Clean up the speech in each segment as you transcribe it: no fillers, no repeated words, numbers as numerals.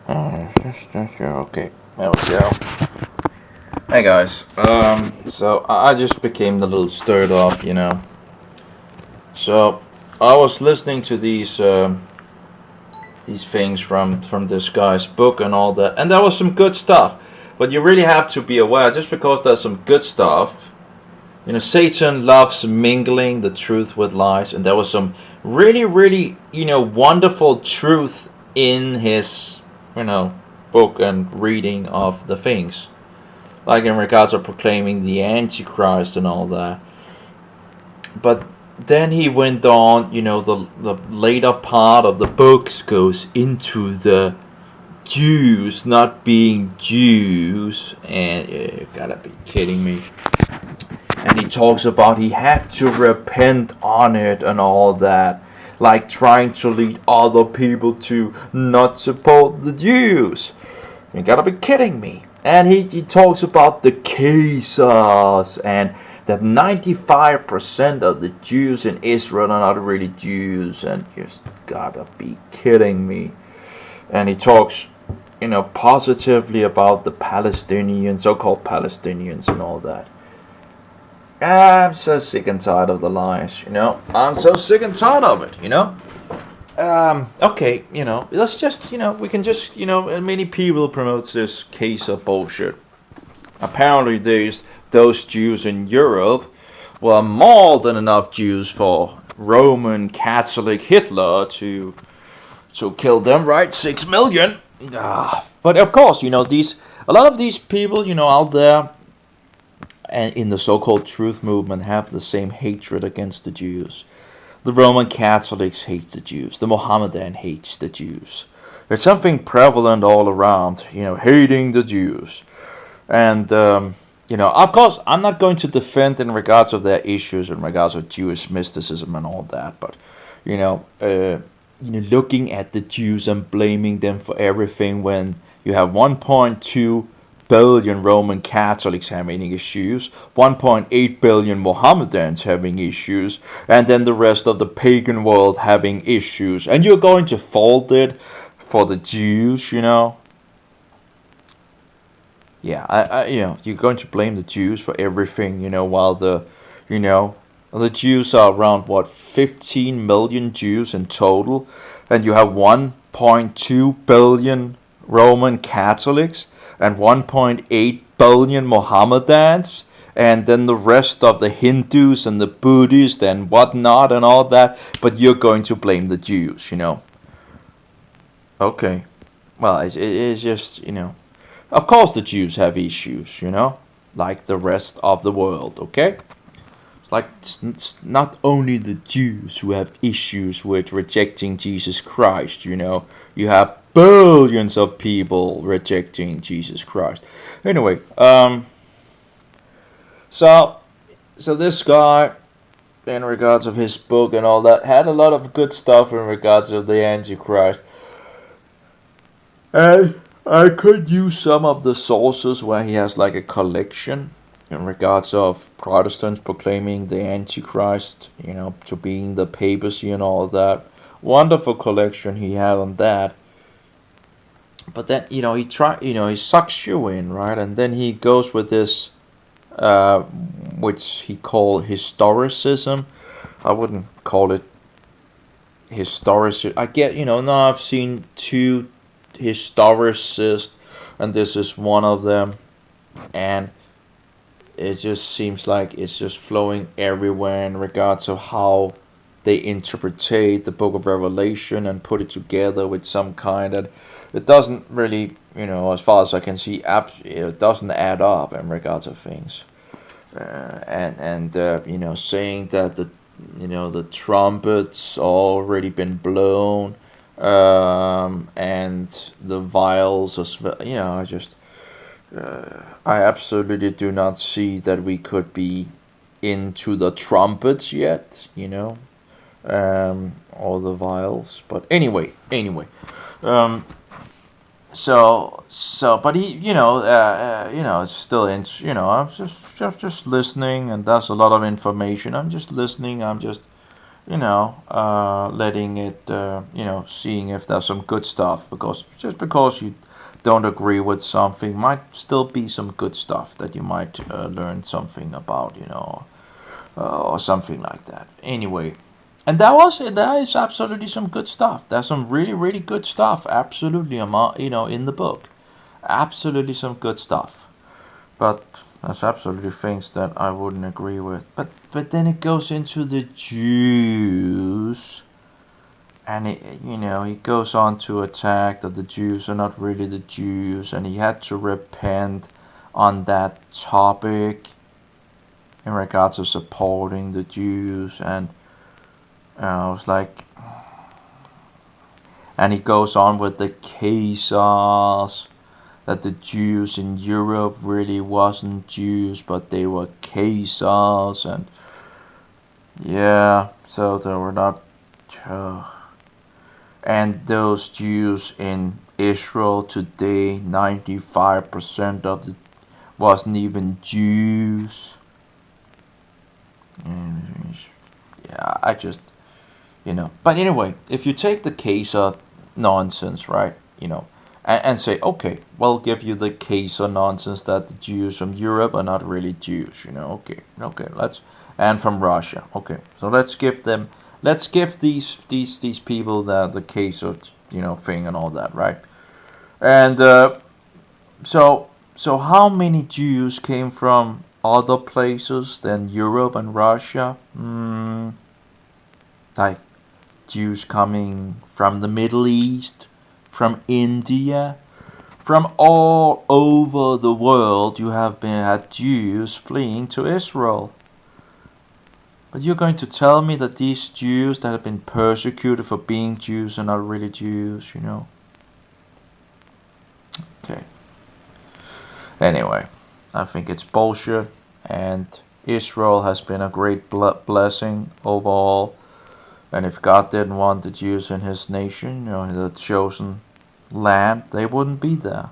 Okay, there we go. Hey guys, so I just became a little stirred up. So I was listening to these things from this guy's book and all that, and there was some good stuff. But you really have to be aware, just because there's some good stuff. Satan loves mingling the truth with lies, and there was some really, really, wonderful truth in his, book and reading of the things, like in regards of proclaiming the Antichrist and all that. But then he went on, the later part of the books goes into the Jews not being Jews, and you gotta be kidding me. And he talks about he had to repent on it and all that, like trying to lead other people to not support the Jews. You gotta be kidding me. And he talks about the cases, and that 95% of the Jews in Israel are not really Jews, and you just gotta be kidding me. And he talks, positively about the Palestinians, so-called Palestinians and all that. I'm so sick and tired of the lies, I'm so sick and tired of it. Okay, let's just, we can just, many people promote this case of bullshit. Apparently those Jews in Europe were more than enough Jews for Roman Catholic Hitler to kill them, right? 6 million. But of course, a lot of these people, out there and in the so-called truth movement have the same hatred against the Jews. The Roman Catholics hate the Jews. The Mohammedan hates the Jews. It's something prevalent all around, hating the Jews. And, of course, I'm not going to defend in regards of their issues, in regards of Jewish mysticism and all that. But, looking at the Jews and blaming them for everything when you have 1.2 billion Roman Catholics having issues, 1.8 billion Mohammedans having issues, and then the rest of the pagan world having issues. And you're going to fault it for the Jews, Yeah, you're going to blame the Jews for everything, while the Jews are around, 15 million Jews in total, and you have 1.2 billion Roman Catholics, and 1.8 billion Mohammedans, and then the rest of the Hindus and the Buddhists and whatnot and all that, but you're going to blame the Jews, Okay. Well, it's just, of course the Jews have issues, like the rest of the world, okay? It's not only the Jews who have issues with rejecting Jesus Christ, You have billions of people rejecting Jesus Christ. Anyway, so this guy, in regards of his book and all that, had a lot of good stuff in regards of the Antichrist. And I could use some of the sources where he has like a collection in regards of Protestants proclaiming the Antichrist, to being the papacy and all that. Wonderful collection he had on that. But then, he sucks you in, right? And then he goes with this, which he called historicism. I wouldn't call it historicism. I get, now I've seen two historicists, and this is one of them. And it just seems like it's just flowing everywhere in regards of how they interpretate the book of Revelation and put it together with some kind of, it doesn't really, as far as I can see, it doesn't add up in regards of things. Saying that the trumpets already been blown, and the vials as well, I absolutely do not see that we could be into the trumpets yet, or the vials. But anyway, but he, it's still I'm just listening, and that's a lot of information. I'm just listening. I'm just letting it, seeing if there's some good stuff. Because just because you don't agree with something, might still be some good stuff that you might learn something about, or something like that. Anyway, and there is absolutely some good stuff. There's some really, really good stuff. Absolutely, in the book. Absolutely some good stuff. But there's absolutely things that I wouldn't agree with. But then it goes into the Jews, and he goes on to attack that the Jews are not really the Jews, and he had to repent on that topic in regards to supporting the Jews, and I was like, and he goes on with the cases that the Jews in Europe really wasn't Jews, but they were cases, and yeah, so they were not. And those Jews in Israel today, 95% of the wasn't even Jews. And yeah, I just, But anyway, if you take the case of nonsense, right, and say, okay, we'll give you the case of nonsense that the Jews from Europe are not really Jews, okay, and from Russia, okay, so let's give these people the case of, thing and all that, right, and so how many Jews came from other places than Europe and Russia? Like Jews coming from the Middle East, from India, from all over the world. You have had Jews fleeing to Israel. But you're going to tell me that these Jews that have been persecuted for being Jews are not really Jews, Okay. Anyway, I think it's bullshit, and Israel has been a great blessing overall. And if God didn't want the Jews in his nation, the chosen land, they wouldn't be there.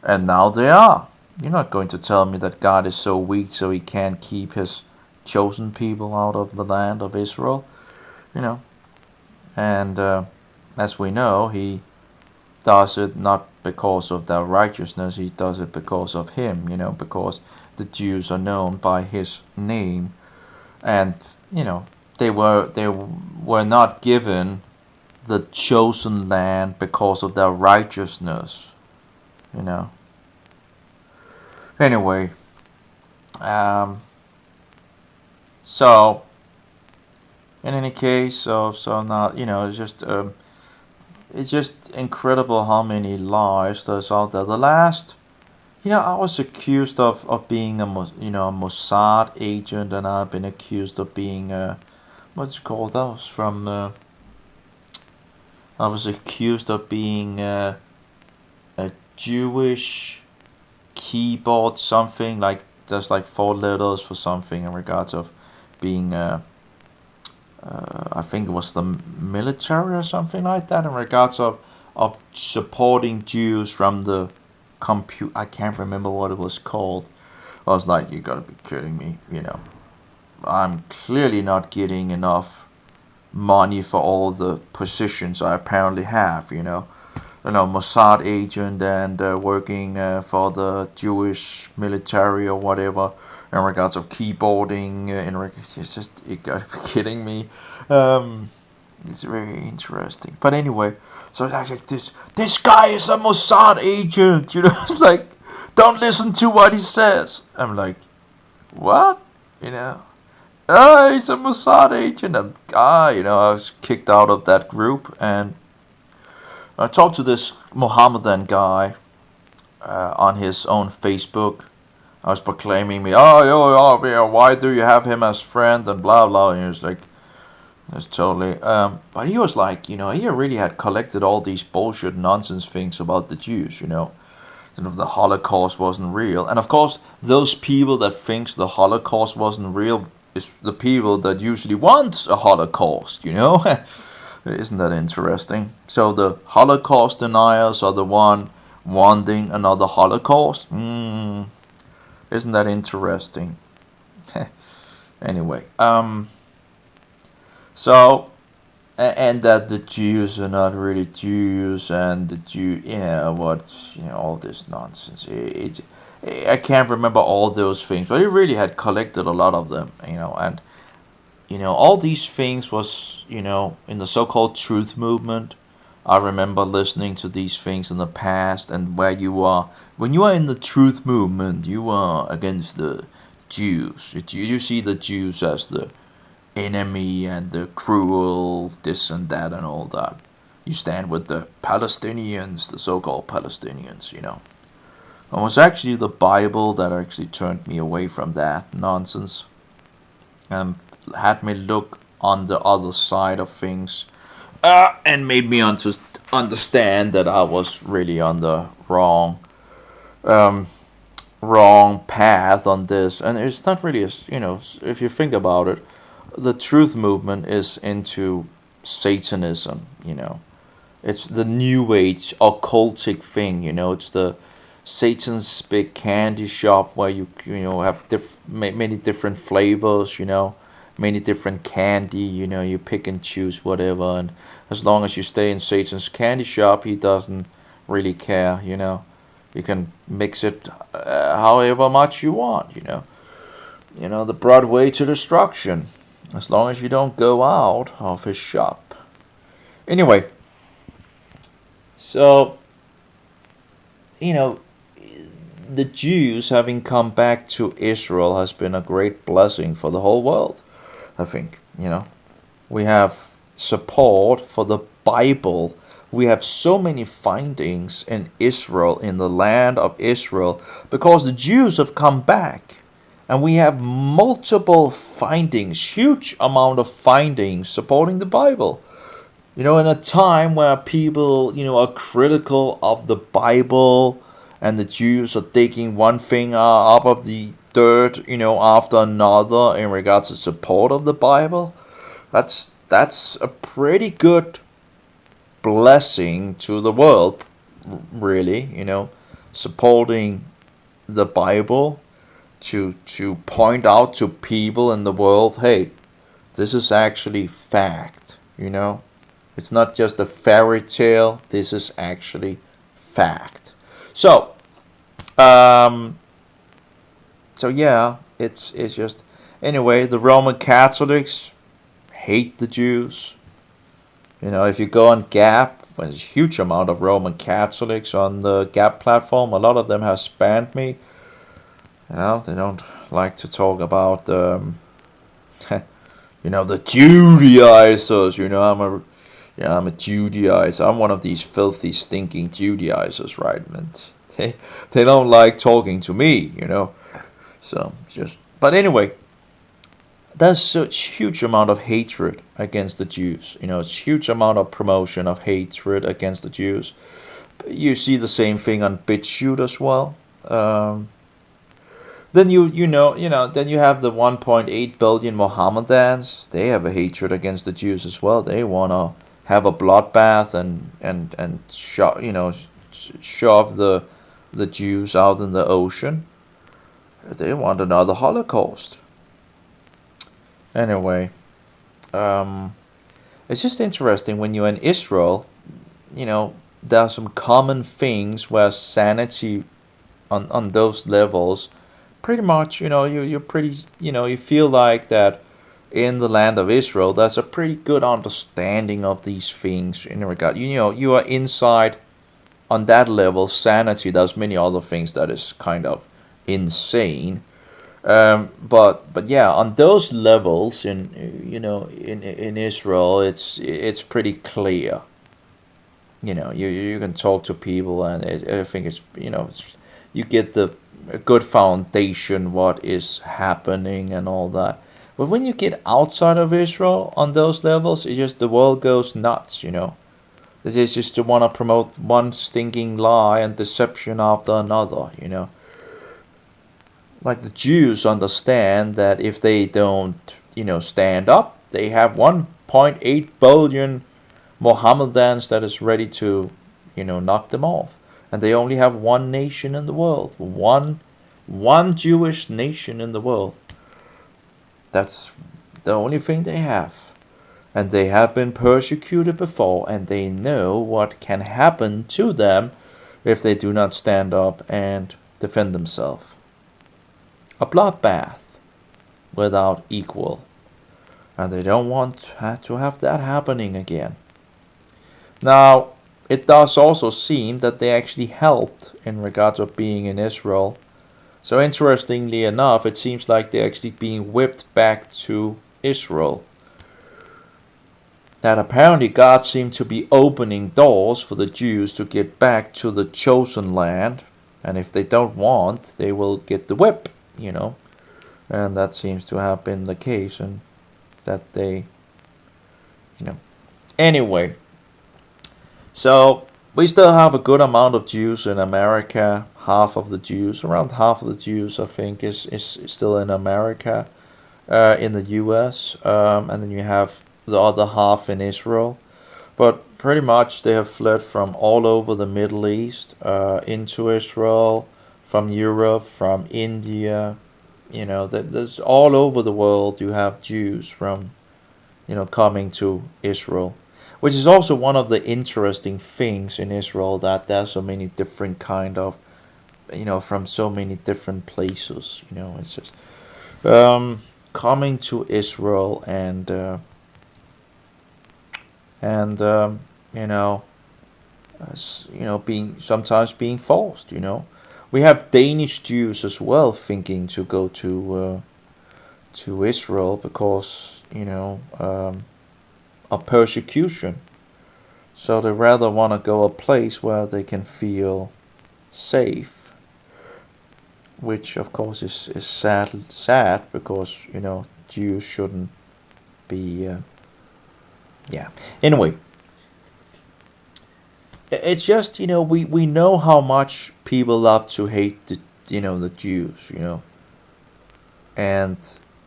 And now they are. You're not going to tell me that God is so weak so he can't keep his chosen people out of the land of Israel, And as we know, he does it not because of their righteousness, he does it because of him, because the Jews are known by his name. And, they were not given the chosen land because of their righteousness, Anyway, so in any case, so now it's just incredible how many lies there's out there. The last, I was accused of being a Mossad agent, and I've been accused of being what's it called? That was from. I was accused of being a Jewish keyboard something, like there's like 4 letters for something in regards of being I think it was the military or something like that, in regards of supporting Jews from the I can't remember what it was called. I was like, you gotta be kidding me, I'm clearly not getting enough money for all the positions I apparently have, Mossad agent and working for the Jewish military or whatever, in regards of keyboarding. It's just, you gotta be kidding me. It's very interesting. But anyway, so it's like this guy is a Mossad agent. It's like, don't listen to what he says. I'm like, what? Oh, he's a Mossad agent. I was kicked out of that group, and I talked to this Mohammedan guy on his own Facebook. I was proclaiming me, why do you have him as friend and blah blah. And he was like, that's totally. But he was like, he really had collected all these bullshit nonsense things about the Jews, the Holocaust wasn't real, and of course, those people that thinks the Holocaust wasn't real is the people that usually want a Holocaust, Isn't that interesting? So the Holocaust deniers are the one wanting another Holocaust. Isn't that interesting? Anyway, So, and that the Jews are not really Jews, and the Jew, all this nonsense. I can't remember all those things, but he really had collected a lot of them, and all these things was, in the so-called truth movement. I remember listening to these things in the past, and when you are in the truth movement, you are against the Jews. You see the Jews as the enemy and the cruel this and that and all that. You stand with the Palestinians, the so-called Palestinians. It was actually the Bible that actually turned me away from that nonsense and had me look on the other side of things, and made me understand that I was really on the um, wrong path on this. And it's not really, if you think about it, the truth movement is into Satanism. It's the new age occultic thing. It's the Satan's big candy shop where you have many different flavors. Many different candy. You pick and choose whatever, and as long as you stay in Satan's candy shop, he doesn't really care. You can mix it however much you want. The broad way to destruction, as long as you don't go out of his shop. Anyway, so the Jews having come back to Israel has been a great blessing for the whole world. I think we have support for the Bible. We have so many findings in Israel, in the land of Israel, because the Jews have come back. And we have multiple findings, huge amount of findings supporting the Bible. In a time where people, are critical of the Bible, and the Jews are taking one thing up of the dirt, after another in regards to support of the Bible, that's a pretty good blessing to the world, really. Supporting the Bible to point out to people in the world, hey, this is actually fact. It's not just a fairy tale. This is actually fact. So, yeah, it's just, anyway. The Roman Catholics hate the Jews. If you go on Gap, there's a huge amount of Roman Catholics on the Gap platform. A lot of them have spammed me. They don't like to talk about the Judaizers. I'm a Judaizer. I'm one of these filthy, stinking Judaizers, right? And they don't like talking to me. So but anyway, there's such huge amount of hatred against the Jews. It's huge amount of promotion of hatred against the Jews. You see the same thing on BitChute as well. Then then you have the 1.8 billion Mohammedans. They have a hatred against the Jews as well. They wanna have a bloodbath and shove the Jews out in the ocean. They want another Holocaust. Anyway, it's just interesting when you're in Israel. There are some common things where sanity on those levels, pretty much, you're pretty, you feel like that in the land of Israel, there's a pretty good understanding of these things in regard. You are inside on that level, sanity. There's many other things that is kind of insane. But yeah, on those levels in Israel, it's pretty clear. You can talk to people, and I think you get a good foundation what is happening and all that. But when you get outside of Israel on those levels, it's just the world goes nuts. It's just to want to promote one stinking lie and deception after another. Like the Jews understand that if they don't, stand up, they have 1.8 billion Mohammedans that is ready to, knock them off. And they only have one nation in the world. One Jewish nation in the world. That's the only thing they have. And they have been persecuted before, and they know what can happen to them if they do not stand up and defend themselves. A bloodbath without equal. And they don't want to have that happening again. Now, it does also seem that they actually helped in regards of being in Israel. So interestingly enough, it seems like they're actually being whipped back to Israel. That apparently God seemed to be opening doors for the Jews to get back to the chosen land. And if they don't want, they will get the whip, And that seems to have been the case. And that they, Anyway, so we still have a good amount of Jews in America. Around half of the Jews, I think, is still in America, in the U.S. And then you have the other half in Israel. But pretty much they have fled from all over the Middle East into Israel, from Europe, from India. There's all over the world you have Jews from, coming to Israel. Which is also one of the interesting things in Israel, that there's so many different kind of, from so many different places. It's just coming to Israel and being sometimes being forced. We have Danish Jews as well thinking to go to Israel because of persecution. So they rather want to go a place where they can feel safe, which of course is sad because Jews shouldn't be. Anyway, it's just we know how much people love to hate the Jews, and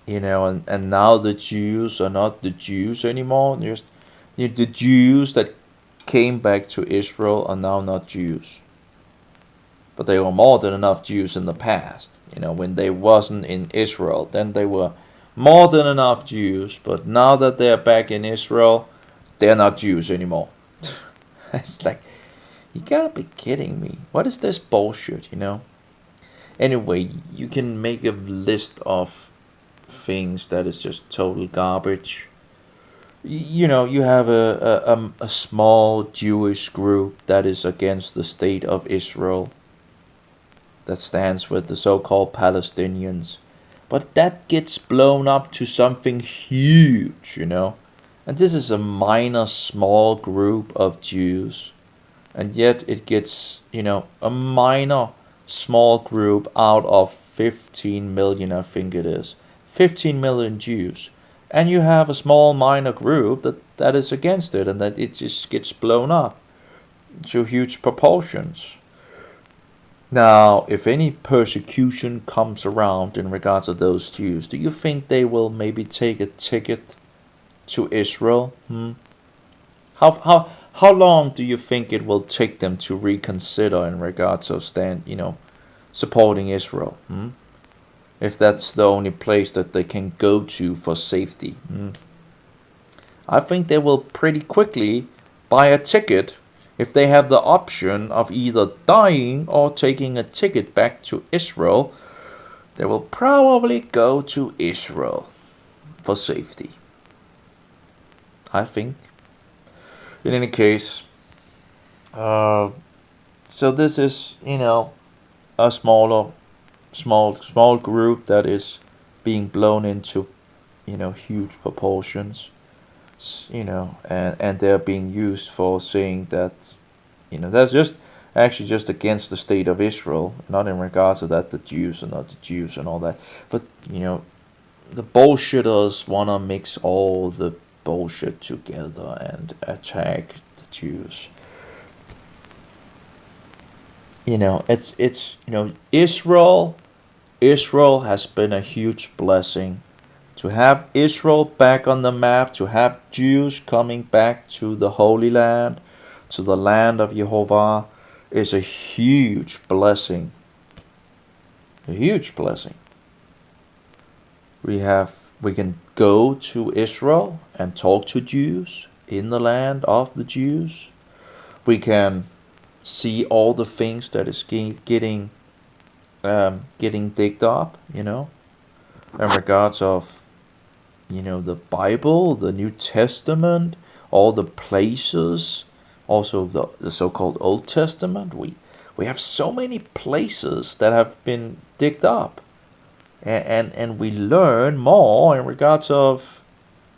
and now the Jews are not the Jews anymore. Just the Jews that came back to Israel are now not Jews. But they were more than enough Jews in the past. When they wasn't in Israel, then they were more than enough Jews. But now that they're back in Israel, they're not Jews anymore. It's like, you gotta be kidding me. What is this bullshit, Anyway, you can make a list of things that is just total garbage. You have a small Jewish group that is against the state of Israel, that stands with the so-called Palestinians, but that gets blown up to something huge, and this is a minor small group of Jews, and yet it gets a minor small group out of 15 million, I think it is 15 million Jews. And you have a small minor group that is against it, and that it just gets blown up to huge proportions. Now, if any persecution comes around in regards to those Jews, do you think they will maybe take a ticket to Israel? How long do you think it will take them to reconsider in regards of supporting Israel? If that's the only place that they can go to for safety. I think they will pretty quickly buy a ticket if they have the option of either dying or taking a ticket back to Israel. They will probably go to Israel for safety, I think. In any case, so this is, a small group that is being blown into, huge proportions, and they're being used for saying that, that's just against the state of Israel, not in regards to that the Jews are not the Jews and all that, but the bullshitters wanna mix all the bullshit together and attack the Jews. It's Israel has been a huge blessing. To have Israel back on the map, to have Jews coming back to the Holy Land, to the land of Jehovah, is a huge blessing. A huge blessing. We can go to Israel and talk to Jews in the land of the Jews. We can see all the things that is getting digged up, in regards of, the Bible, the New Testament, all the places, also the so-called Old Testament. We have so many places that have been digged up, and we learn more in regards of,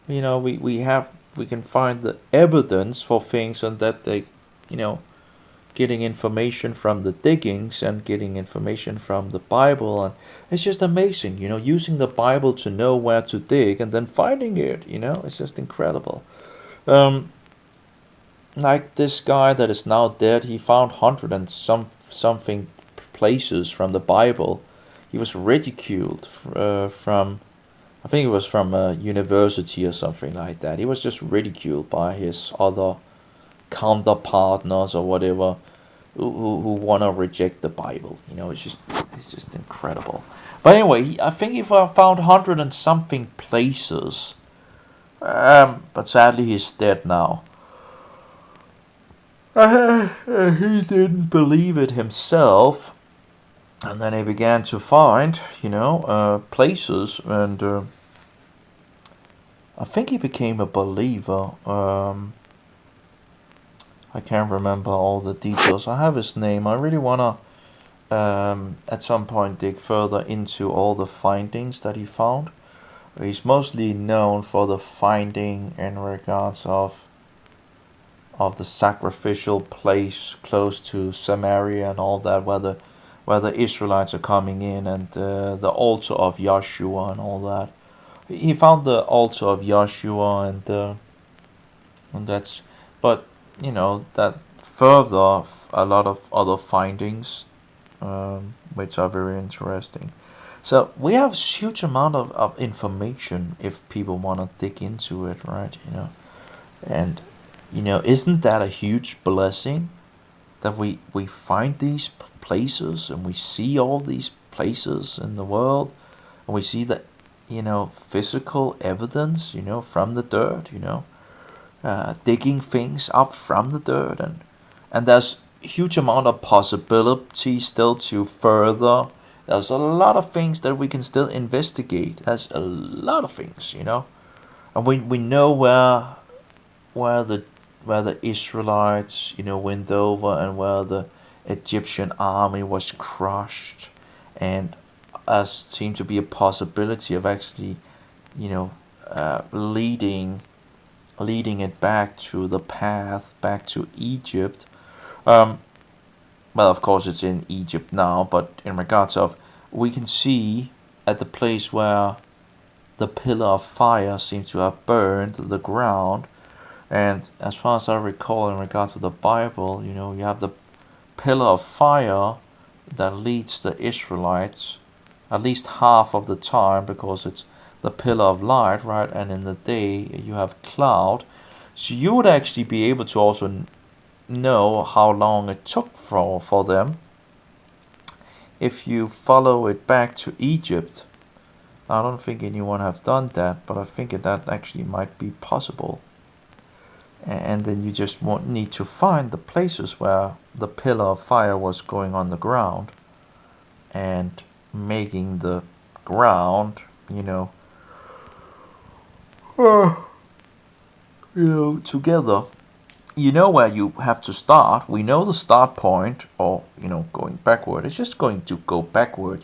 we can find the evidence for things, and that they, getting information from the diggings and getting information from the Bible. And it's just amazing, using the Bible to know where to dig and then finding it, it's just incredible. Like this guy that is now dead, he found 100 and something places from the Bible. He was ridiculed from, I think it was from a university or something like that. He was just ridiculed by his other counterpartners or whatever, who want to reject the Bible. It's just incredible. But anyway, I think he found 100 and something places. But sadly he's dead now. He didn't believe it himself, and then he began to find, places, and I think he became a believer. I can't remember all the details. I have his name. I really wanna, at some point, dig further into all the findings that he found. He's mostly known for the finding in regards of the sacrificial place close to Samaria and all that, where the Israelites are coming in, and the altar of Yahshua and all that. He found the altar of Yahshua, and that's, but that further a lot of other findings, which are very interesting. So we have a huge amount of information if people want to dig into it, right? And isn't that a huge blessing that we find these places, and we see all these places in the world, and we see the physical evidence, from the dirt, digging things up from the dirt, and there's a huge amount of possibility still to further. There's a lot of things that we can still investigate. There's a lot of things, and we know where the Israelites, went over, and where the Egyptian army was crushed, and seemed to be a possibility of actually, leading it back to the path back to Egypt. Well, of course, it's in Egypt now, but in regards of, we can see at the place where the pillar of fire seems to have burned the ground. And as far as I recall, in regards to the Bible, you have the pillar of fire that leads the Israelites at least half of the time, because it's the pillar of light, right? And in the day you have cloud. So you would actually be able to also know how long it took for them if you follow it back to Egypt. I don't think anyone have done that, but I think that actually might be possible. And then you just need to find the places where the pillar of fire was going on the ground, and making the ground, together. Where you have to start. We know the start point, or going backward. It's just going to go backward.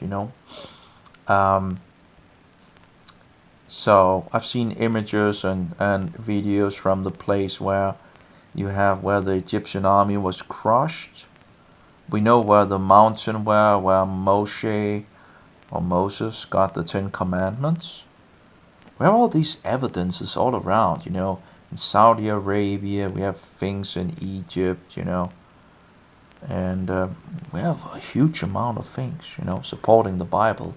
So I've seen images and videos from the place where the Egyptian army was crushed. We know where the mountain where Moses got the 10 Commandments. We have all these evidences all around, in Saudi Arabia, we have things in Egypt, and we have a huge amount of things, supporting the Bible.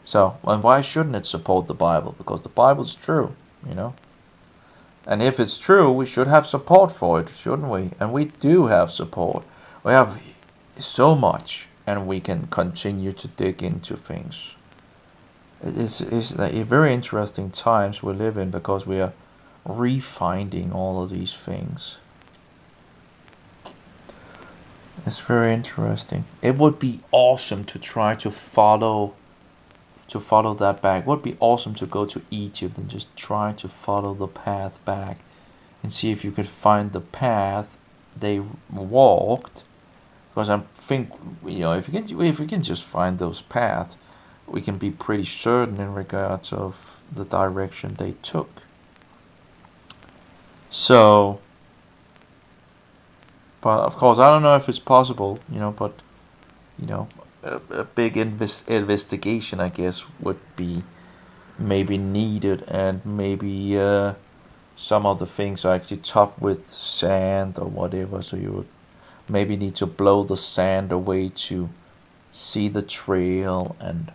So, and why shouldn't it support the Bible? Because the Bible's true, And if it's true, we should have support for it, shouldn't we? And we do have support. We have so much, and we can continue to dig into things. It's like very interesting times we live in because we are refinding all of these things. It's very interesting. It would be awesome to try to follow that back. It would be awesome to go to Egypt and just try to follow the path back and see if you could find the path they walked. Because I think if we can just find those paths, we can be pretty certain in regards of the direction they took. So, but of course, I don't know if it's possible, but you know, a big investigation, I guess, would be maybe needed, and maybe some of the things are actually topped with sand or whatever. So you would maybe need to blow the sand away to see the trail and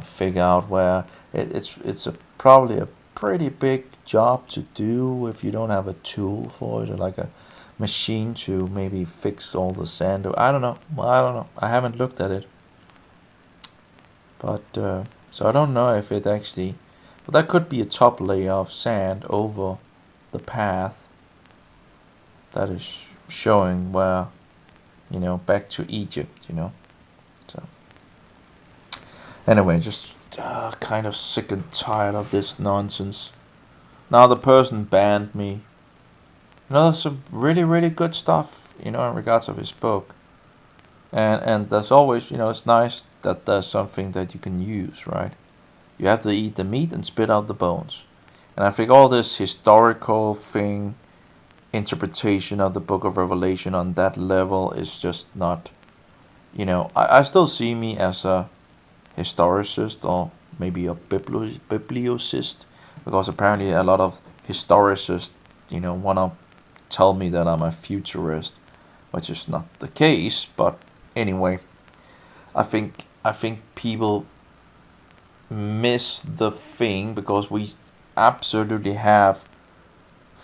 figure out where it's probably a pretty big job to do if you don't have a tool for it, or like a machine to maybe fix all the sand. I don't know. Well, I don't know. I haven't looked at it, but so I don't know if it actually. But that could be a top layer of sand over the path that is showing where, back to Egypt. So anyway, just kind of sick and tired of this nonsense. Now the person banned me. There's some really, really good stuff, in regards of his book. And there's always, it's nice that there's something that you can use, right? You have to eat the meat and spit out the bones. And I think all this historical thing, interpretation of the book of Revelation on that level is just not, I still see me as a historicist or maybe a bibliocist, because apparently a lot of historicists, want to tell me that I'm a futurist, which is not the case. But anyway, I think people miss the thing, because we absolutely have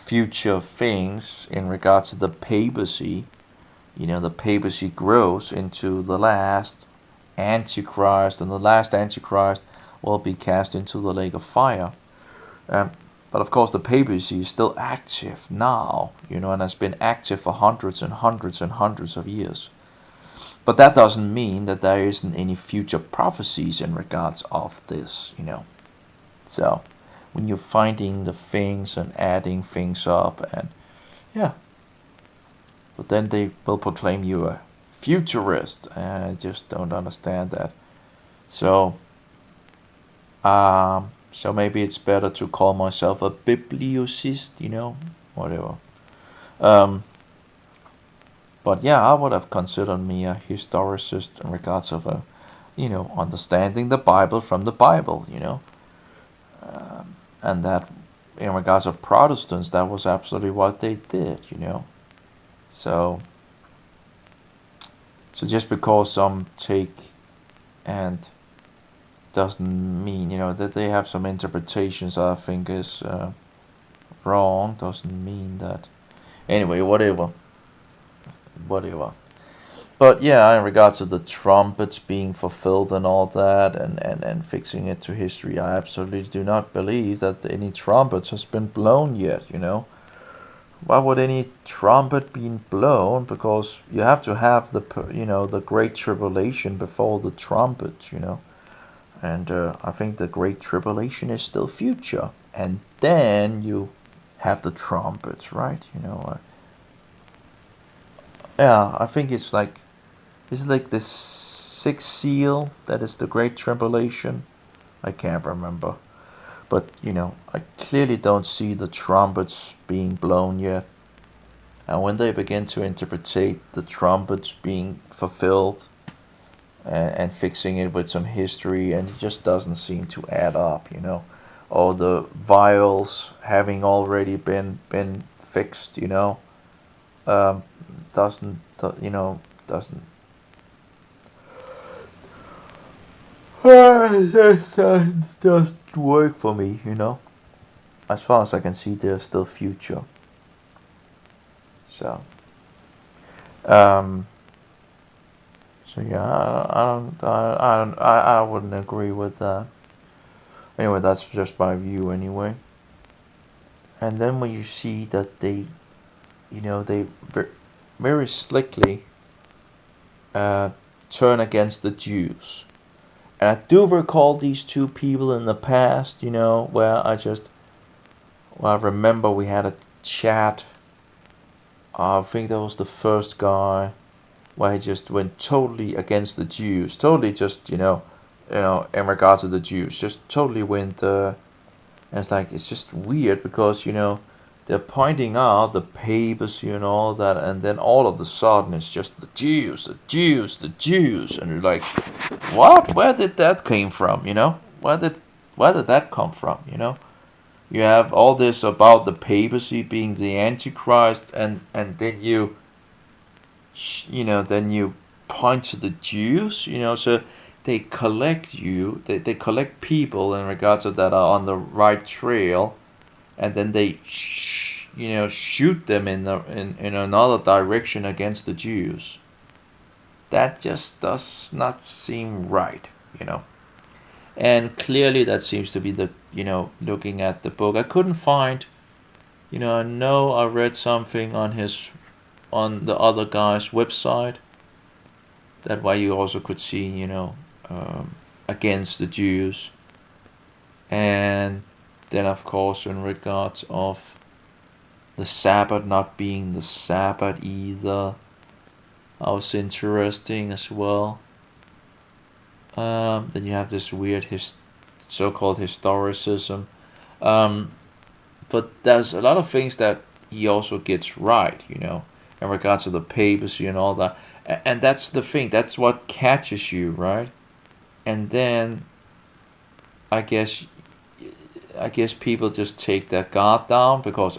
future things in regards to the papacy. The papacy grows into the last Antichrist, and the last Antichrist will be cast into the lake of fire. Um, but of course, the papacy is still active now, and has been active for hundreds and hundreds and hundreds of years. But that doesn't mean that there isn't any future prophecies in regards of this. So when you're finding the things and adding things up, and yeah, but then they will proclaim you a futurist, and I just don't understand that. So, so maybe it's better to call myself a bibliocist, whatever. Um, but yeah, I would have considered me a historicist in regards of understanding the Bible from the Bible. And that in regards of Protestants, that was absolutely what they did. So, so just because some take and doesn't mean, that they have some interpretations I think is wrong, doesn't mean that. Anyway, whatever. But yeah, in regards to the trumpets being fulfilled and all that, and fixing it to history, I absolutely do not believe that any trumpets has been blown yet. Why would any trumpet be blown? Because you have to have the great tribulation before the trumpet. And I think the great tribulation is still future, and then you have the trumpets, right? Yeah, I think it's like the sixth seal that is the great tribulation. I can't remember, but I clearly don't see the trumpets being blown yet. And when they begin to interpretate the trumpets being fulfilled, and fixing it with some history, and it just doesn't seem to add up. Or the vials having already been fixed. Um, doesn't just work for me. As far as I can see, there's still future. So, um, So yeah, I wouldn't agree with that. Anyway, that's just my view anyway. And then when you see that they very slickly uh, turn against the Jews. And I do recall these two people in the past, where I remember we had a chat. I think that was the first guy where he just went totally against the Jews, totally just in regard to the Jews, just totally went. And it's just weird because they're pointing out the papacy and all that, and then all of a sudden it's just the Jews, the Jews, the Jews, and you're like, what? Where did that came from? Where did that come from? You have all this about the papacy being the Antichrist, and then you point to the Jews, so they collect they collect people in regards to that are on the right trail, and then they shoot them in another direction against the Jews. That just does not seem right, and clearly that seems to be the looking at the book. I couldn't find, I know I read something on the other guy's website. That way you also could see, against the Jews. And then, of course, in regards of the Sabbath not being the Sabbath either, that was interesting as well. Then you have this weird so-called historicism. But there's a lot of things that he also gets right, in regards to the papacy and all that. And that's the thing. That's what catches you, right? And then I guess people just take their guard down because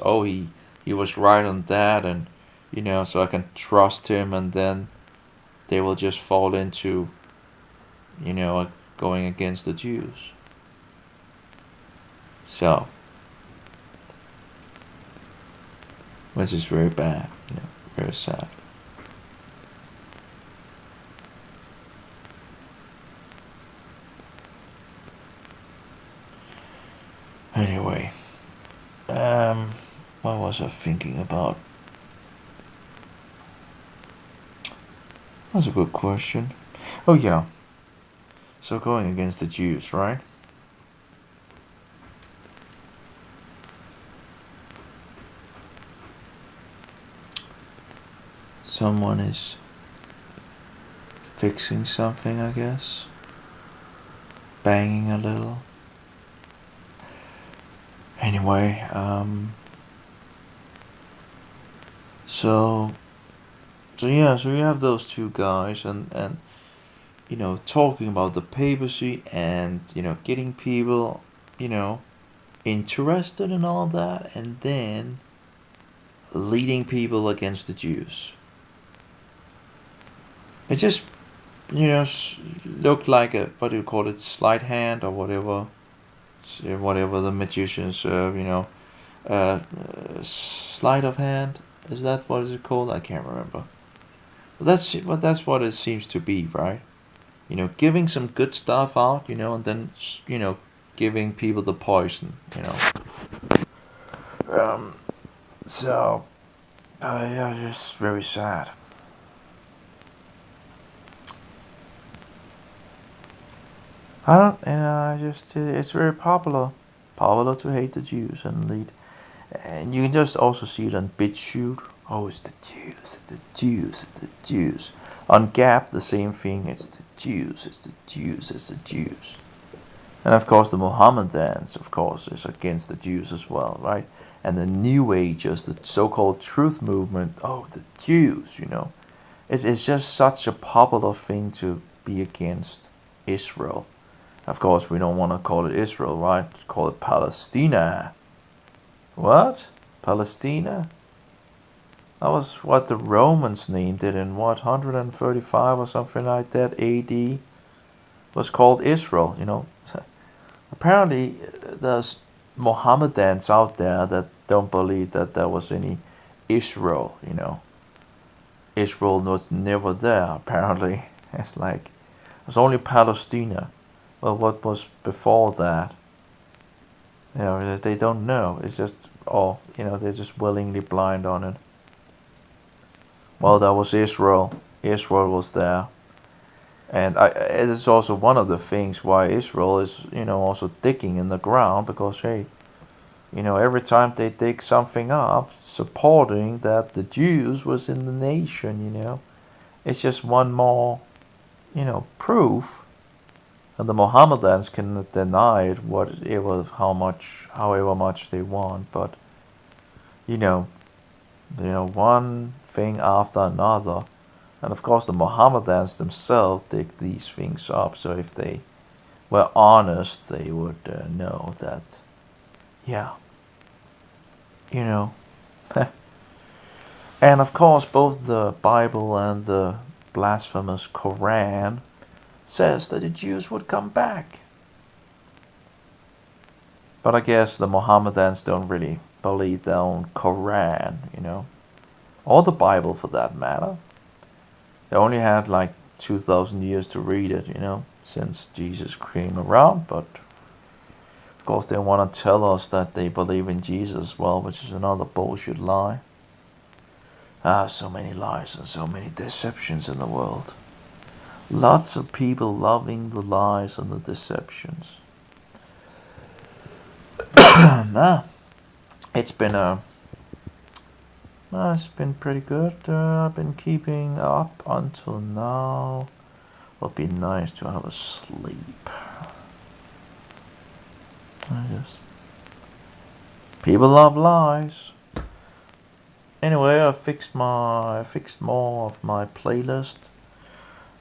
he was right on that, and so I can trust him, and then they will just fall into going against the Jews. So, which is very bad, very sad. Anyway, what was I thinking about? That's a good question. Oh yeah. So going against the Jews, right? Someone is fixing something, I guess. Banging a little. Anyway, so yeah, so you have those two guys, and talking about the papacy, and getting people interested in all that, and then leading people against the Jews. It just looked like a, what do you call it, sleight hand or whatever. Whatever the magicians, sleight of hand. Is that what is it called? I can't remember. But that's what it seems to be, right? Giving some good stuff out, and then giving people the poison, So, yeah, just very sad. I don't, it's very popular to hate the Jews and lead. And you can just also see it on BitChute. Oh, it's the Jews, it's the Jews, it's the Jews. On Gap, the same thing. It's the Jews, it's the Jews, it's the Jews. And of course, the Mohammedans, of course, is against the Jews as well, right? And the New Agers, the so-called truth movement. Oh, the Jews, It's just such a popular thing to be against Israel. Of course, we don't want to call it Israel, right? Call it Palestina. What? Palestina? That was what the Romans named it in 135 or something like that AD. Was called Israel, Apparently, there's Mohammedans out there that don't believe that there was any Israel, Israel was never there, apparently. It's like, it's only Palestina. Well, what was before that? You know, they don't know. It's just, oh, you know, they're just willingly blind on it. Well, that was Israel. Israel was there. And it is also one of the things why Israel is, you know, also digging in the ground, because, hey, you know, every time they dig something up, supporting that the Jews was in the nation, you know, it's just one more, you know, proof. And the Mohammedans can deny it, what it was, however much they want, but you know, one thing after another. And of course, the Mohammedans themselves dig these things up. So if they were honest, they would know that, yeah, you know. And of course, both the Bible and the blasphemous Quran says that the Jews would come back. But I guess the Mohammedans don't really believe their own Quran, you know, or the Bible for that matter. They only had like 2,000 years to read it, you know, since Jesus came around. But of course, they want to tell us that they believe in Jesus, well, which is another bullshit lie. So many lies and so many deceptions in the world. Lots of people loving the lies and the deceptions. It's been it's been pretty good. I've been keeping up until now. It'll be nice to have a sleep. People love lies. Anyway, I fixed more of my playlist.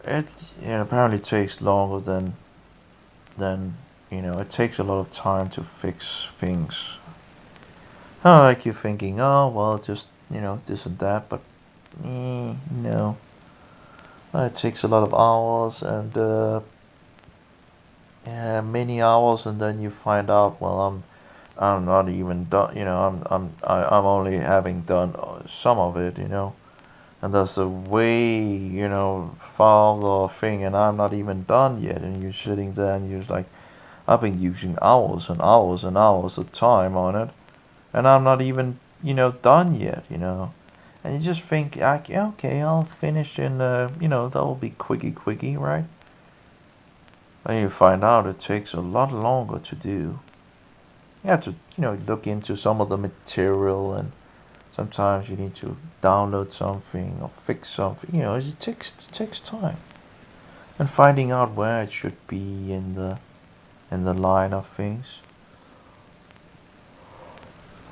It apparently takes longer than it takes a lot of time to fix things. Not like you're thinking, oh well, just this and that, but no. It takes a lot of hours and many hours, and then you find out, well, I'm not even done. I'm only having done some of it. And there's a way farther thing, and I'm not even done yet. And you're sitting there, and you're like, I've been using hours and hours and hours of time on it, and I'm not even done yet. And you just think, okay, I'll finish in that'll be quickie, right? Then you find out it takes a lot longer to do. You have to look into some of the material, and sometimes you need to download something or fix something. It takes time, and finding out where it should be in the line of things.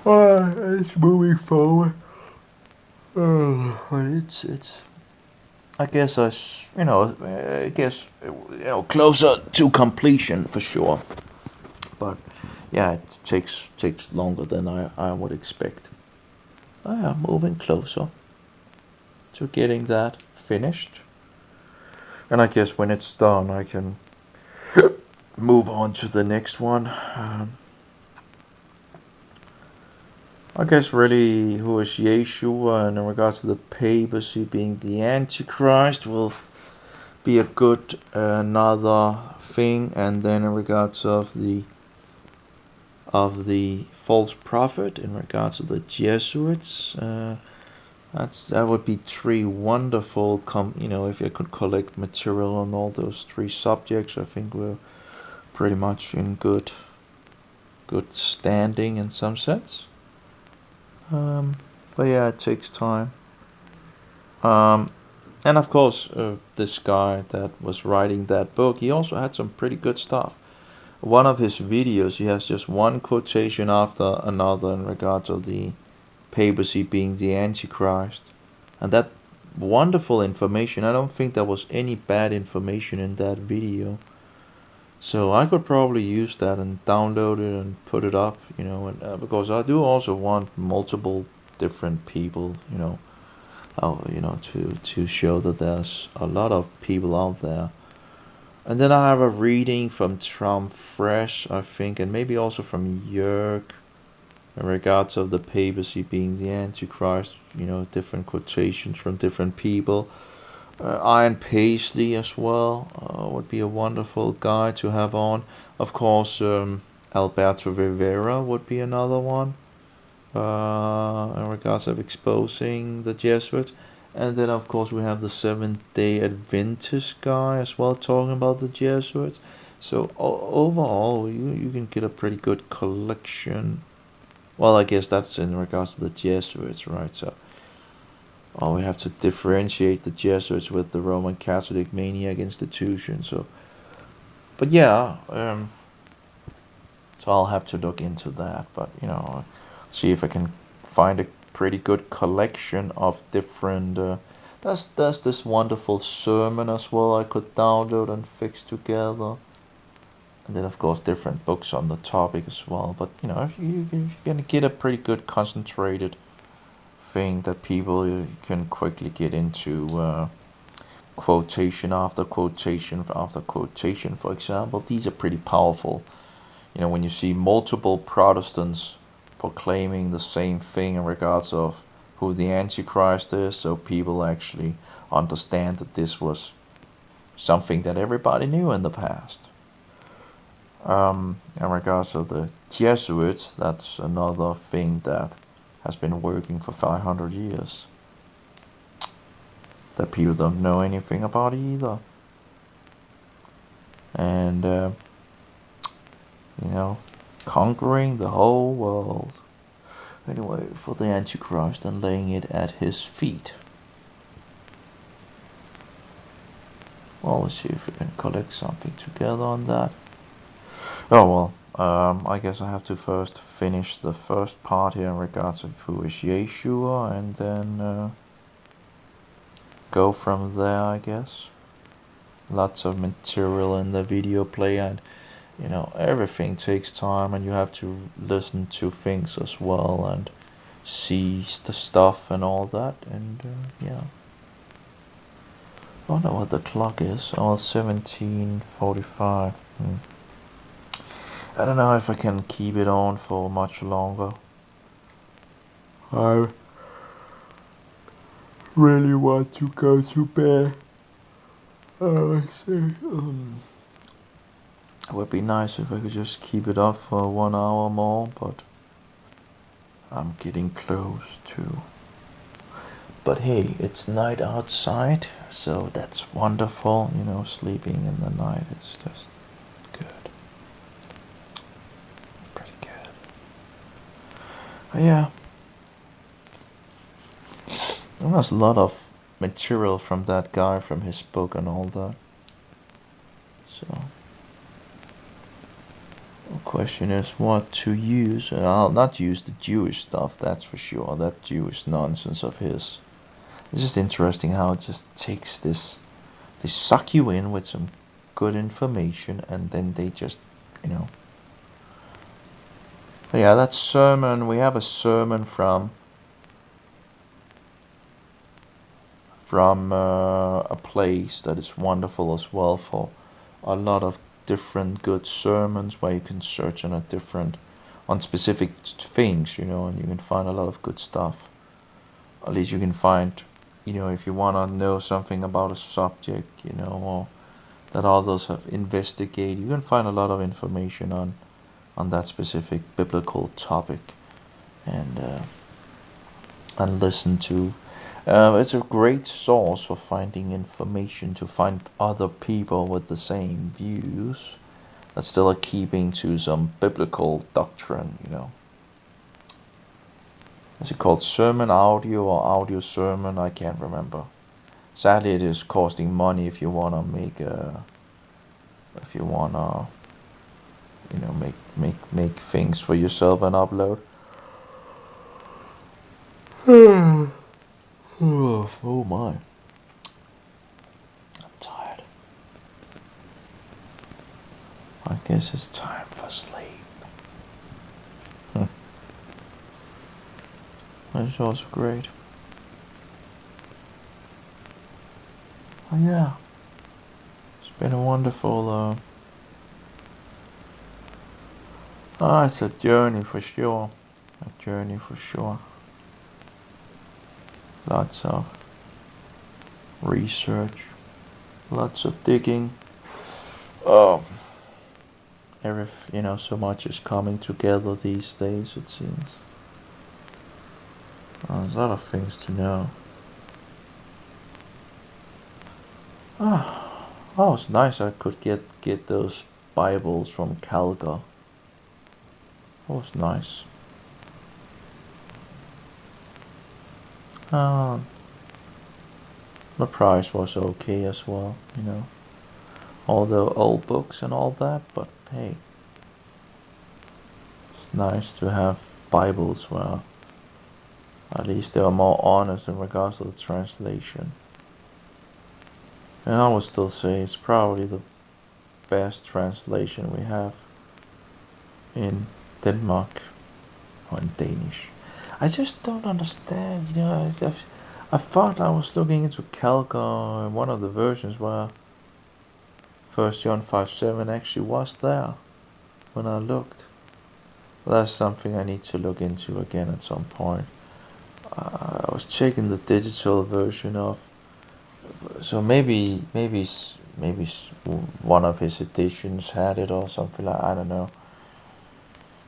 It's moving forward. But it's. I guess closer to completion for sure. But yeah, it takes longer than I would expect. I am moving closer to getting that finished. And I guess when it's done, I can move on to the next one. I guess really, who is Yeshua, and in regards to the papacy being the Antichrist, will be a good another thing. And then in regards of the false prophet, in regards to the Jesuits, that would be three wonderful. If you could collect material on all those three subjects, I think we're pretty much in good standing in some sense. But yeah, it takes time. And of course, this guy that was writing that book, he also had some pretty good stuff. One of his videos, he has just one quotation after another in regards of the papacy being the Antichrist. And that wonderful information, I don't think there was any bad information in that video. So I could probably use that and download it and put it up, and, because I do also want multiple different people, to show that there's a lot of people out there. And then I have a reading from Trump Fresh, I think, and maybe also from Jörg, in regards of the papacy being the Antichrist, different quotations from different people. Ian Paisley as well would be a wonderful guy to have on. Of course, Alberto Rivera would be another one in regards of exposing the Jesuits. And then, of course, we have the Seventh Day Adventist guy as well talking about the Jesuits. So overall, you can get a pretty good collection. Well, I guess that's in regards to the Jesuits, right? So we have to differentiate the Jesuits with the Roman Catholic maniac institution. So, but yeah, so I'll have to look into that. But see if I can find a pretty good collection of different. There's this wonderful sermon as well I could download and fix together. And then of course different books on the topic as well. But if you're gonna get a pretty good concentrated thing that people can quickly get into, quotation after quotation after quotation, for example, these are pretty powerful. When you see multiple Protestants proclaiming the same thing in regards of who the Antichrist is, so people actually understand that this was something that everybody knew in the past. In regards of the Jesuits, that's another thing that has been working for 500 years that people don't know anything about either. And conquering the whole world anyway for the Antichrist and laying it at his feet. Well, let's see if we can collect something together on that. Oh well, I guess I have to first finish the first part here in regards of who is Yeshua, and then go from there, I guess. Lots of material in the video player, and everything takes time, and you have to listen to things as well and see the stuff and all that, and yeah. I wonder what the clock is. Oh, 17:45. I don't know if I can keep it on for much longer. I really want to go to bed. Let's see. It would be nice if I could just keep it up for 1 hour more, but I'm getting close to. But hey, it's night outside, so that's wonderful. Sleeping in the night, it's just good. Pretty good. But yeah. And there's a lot of material from that guy, from his book and all that. So the question is what to use. I'll not use the Jewish stuff, that's for sure. That Jewish nonsense of his. It's just interesting how it just takes this. They suck you in with some good information, and then they just, But yeah, that sermon. We have a sermon from a place that is wonderful as well for a lot of different good sermons where you can search on specific things, and you can find a lot of good stuff. At least you can find, if you want to know something about a subject, or that others have investigated, you can find a lot of information on that specific biblical topic, and listen to. It's a great source for finding information, to find other people with the same views that still are keeping to some biblical doctrine, Is it called sermon audio or audio sermon? I can't remember. Sadly, it is costing money if you wanna make make things for yourself and upload. Oh my. I'm tired. I guess it's time for sleep. That's also great. Oh yeah. It's been a wonderful it's a journey for sure. A journey for sure. Lots of research, lots of digging. Oh, so much is coming together these days, it seems. There's a lot of things to know. Oh, it's nice I could get those Bibles from Calga. That was nice. The price was okay as well, all the old books and all that, but hey, it's nice to have Bibles where at least they are more honest in regards to the translation. And I would still say it's probably the best translation we have in Denmark, or in Danish. I just don't understand, I thought I was looking into Calca in one of the versions where 1 John 5:7 actually was there when I looked. That's something I need to look into again at some point. I was checking the digital version of, so maybe one of his editions had it or something like, I don't know.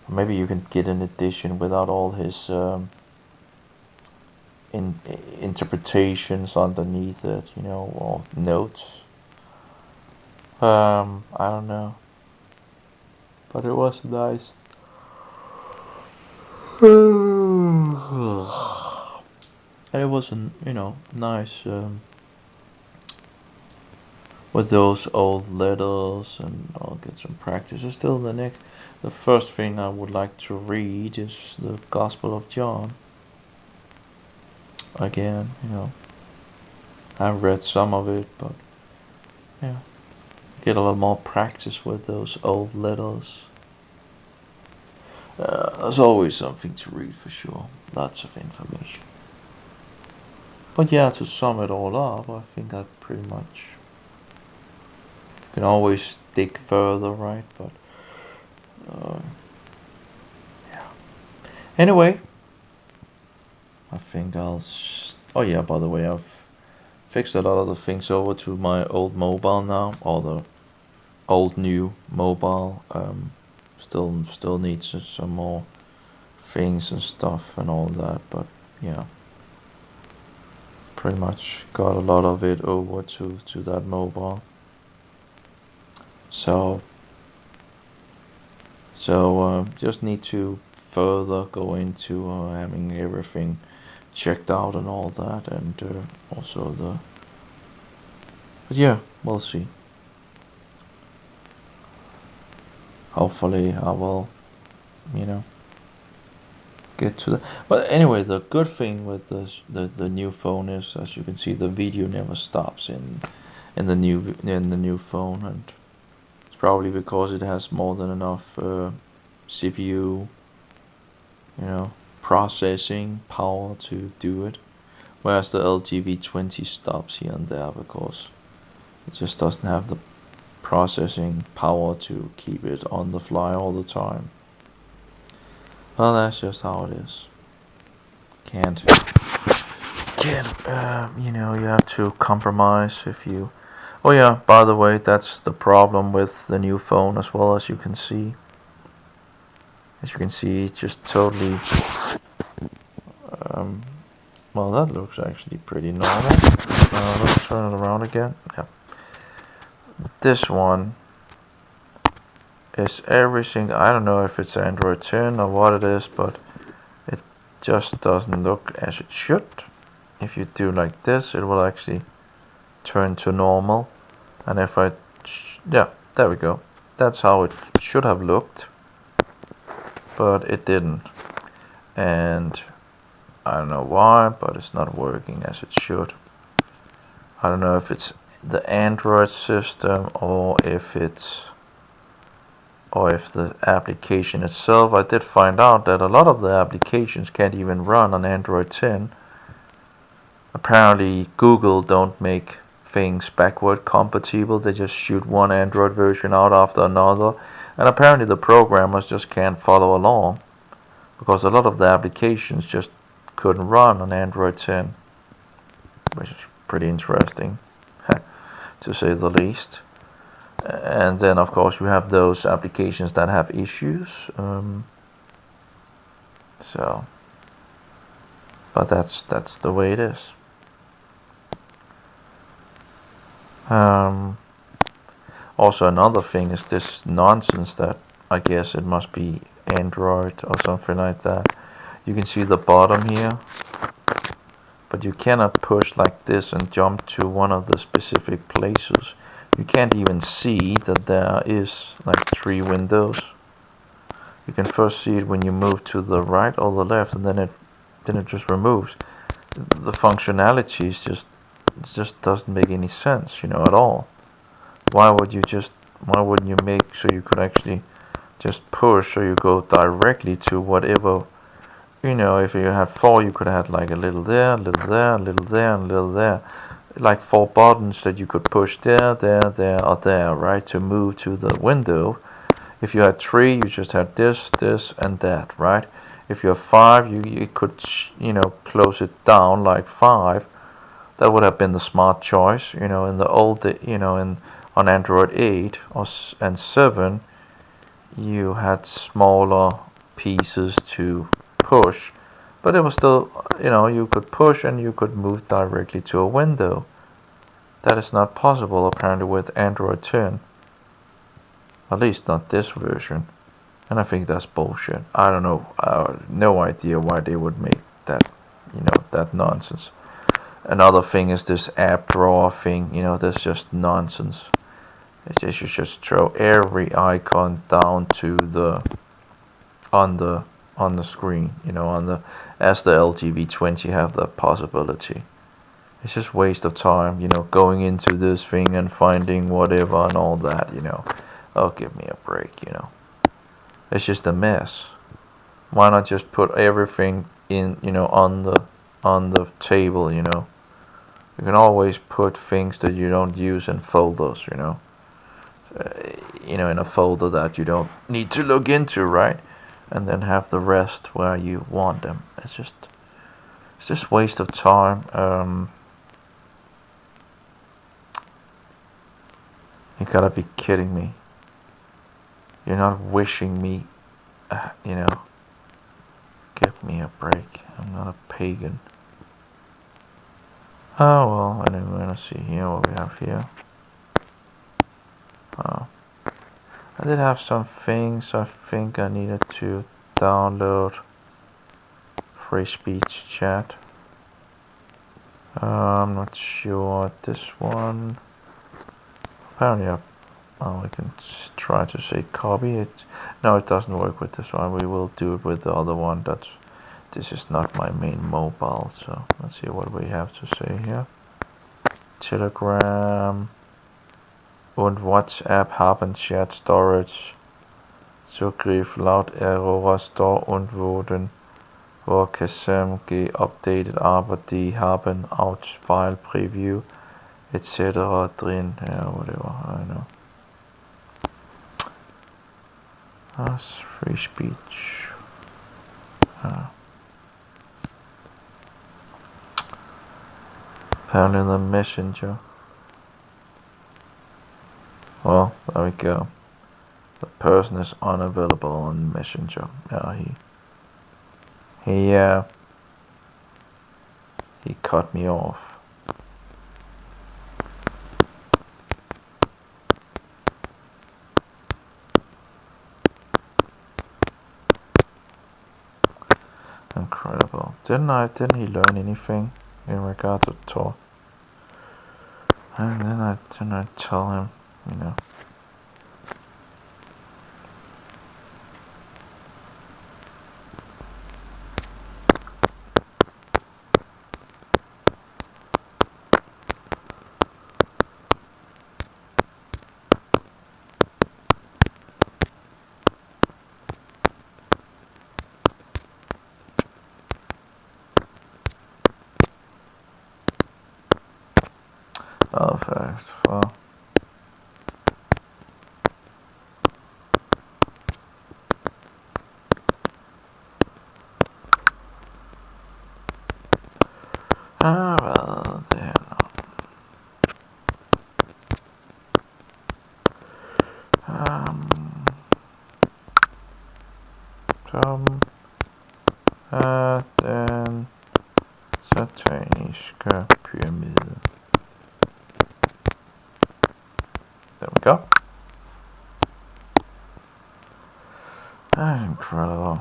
Maybe you can get an edition without all his interpretations underneath it, or notes. I don't know, but it was nice. And it was nice with those old letters, and I'll get some practice. Still, the first thing I would like to read is the Gospel of John. Again, I've read some of it, but yeah, get a lot more practice with those old letters. There's always something to read for sure. Lots of information. But yeah, to sum it all up, I think I pretty much can always dig further, right? But yeah. Anyway, I think oh yeah, by the way, I've fixed a lot of the things over to my old mobile now, or the old new mobile. Still needs some more things and stuff and all that, but yeah, pretty much got a lot of it over to that mobile. So just need to further go into having everything checked out and all that, and also but yeah, we'll see. Hopefully I will, get to that. But anyway, the good thing with the new phone is, as you can see, the video never stops in the new phone, and it's probably because it has more than enough CPU, processing power to do it, whereas the LG V20 stops here and there because it just doesn't have the processing power to keep it on the fly all the time. Well, that's just how it is. Can't you have to compromise if you. Oh yeah, by the way, that's the problem with the new phone as well, as you can see. As you can see, it's just totally. Well, that looks actually pretty normal. Let's turn it around again. Yeah. This one is everything. I don't know if it's Android 10 or what it is, but it just doesn't look as it should. If you do like this, it will actually turn to normal. And if yeah, there we go. That's how it should have looked, but it didn't. And I don't know why, but it's not working as it should. I don't know if it's the Android system or if the application itself. I did find out that a lot of the applications can't even run on Android 10. Apparently Google don't make things backward compatible. They just shoot one Android version out after another, and apparently the programmers just can't follow along because a lot of the applications just couldn't run on Android 10, which is pretty interesting, to say the least. And then of course you have those applications that have issues. So, but that's the way it is. Also, another thing is this nonsense that I guess it must be Android or something like that. You can see the bottom here, but you cannot push like this and jump to one of the specific places. You can't even see that there is like 3 windows. You can first see it when you move to the right or the left, and then it just removes. The functionality is just doesn't make any sense, at all. Why wouldn't you make so you could actually just push, so you go directly to whatever, if you had 4, you could have like a little there, a little there, a little there, and a little there. Like 4 buttons that you could push there, or there, right, to move to the window. If you had 3, you just had this, and that, right? If you have 5, you could, close it down like 5. That would have been the smart choice, in the old, on Android 8 and 7, you had smaller pieces to push, but it was still, you could push and you could move directly to a window. That is not possible apparently with Android 10. At least not this version. And I think that's bullshit. I don't know. No idea why they would make that, that nonsense. Another thing is this app drawer thing. That's just nonsense. You should just throw every icon down to on the screen. As the LGV20 have that possibility. It's just waste of time. Going into this thing and finding whatever and all that. Oh, give me a break. It's just a mess. Why not just put everything in, on the table, You can always put things that you don't use in folders, in a folder that you don't need to look into, right? And then have the rest where you want them. It's just waste of time. You gotta be kidding me. You're not wishing me, give me a break. I'm not a pagan. Oh well, I didn't want to see here what we have here. Oh. I did have some things I think I needed to download. Free speech chat. I'm not sure this one. Apparently we can try to say copy it. No, it doesn't work with this one. We will do it with the other one. This is not my main mobile, so let's see what we have to say here. Telegram und WhatsApp haben Shared Storage Zugriff laut Aurora Store und wurden vor kurzem geupdatet, aber die haben auch File Preview etc. drin. Yeah, whatever, I know. That's free speech. Apparently the messenger. Well, there we go. The person is unavailable on Messenger. Yeah, he cut me off. Incredible. Didn't he learn anything in regard to talk? And then I tell him, oh, first, well. Well, there. Europæiske pyramide. There we go. That's incredible.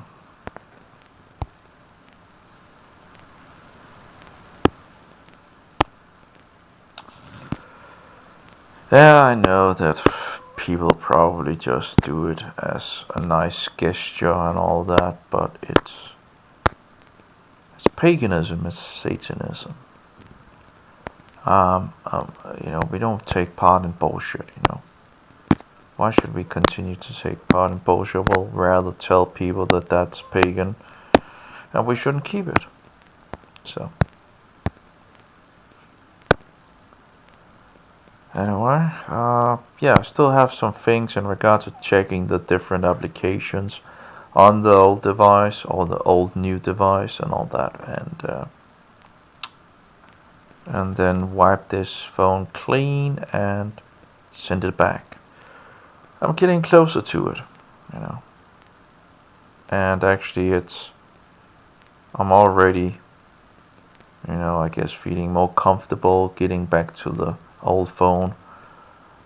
Yeah, I know that people probably just do it as a nice gesture and all that, but it's paganism, it's Satanism. We don't take part in bullshit, Why should we continue to take part in bullshit? We'll rather tell people that that's pagan, and we shouldn't keep it. So, anyway, I still have some things in regard to checking the different applications on the old device or the old new device and all that, and then wipe this phone clean and send it back. I'm getting closer to it, and actually I'm already, I guess feeling more comfortable getting back to the old phone.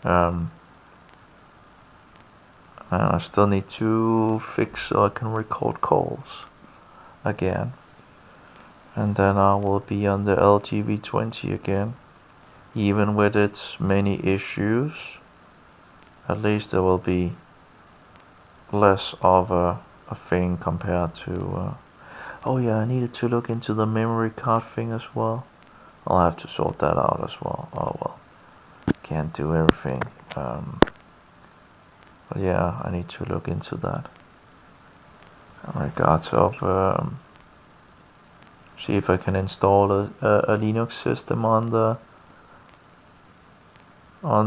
And I still need to fix so I can record calls again. And then I will be on the LG V20 again. Even with its many issues, at least there will be less of a thing compared to... I needed to look into the memory card thing as well. I'll have to sort that out as well. Oh well, can't do everything. But yeah, I need to look into that. In regards of see if I can install a Linux system on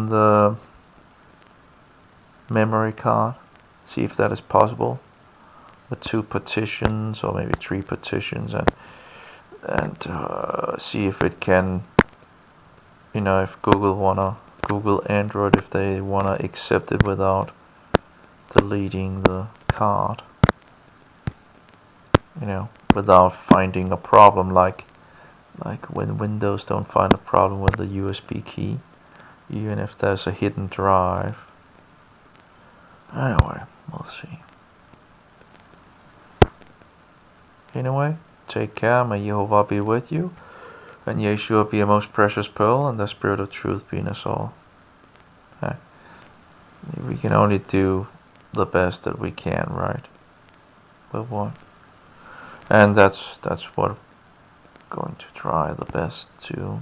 the memory card. See if that is possible with 2 partitions or maybe 3 partitions, and see if it can, if Google Android, if they wanna accept it without deleting the card, without finding a problem like when Windows don't find a problem with the USB key, even if there's a hidden drive. Anyway, we'll see. Anyway, take care, may Jehovah be with you, and Yeshua be a most precious pearl, and the Spirit of truth be in us all. We can only do the best that we can, right? With what? And that's what I'm going to try the best to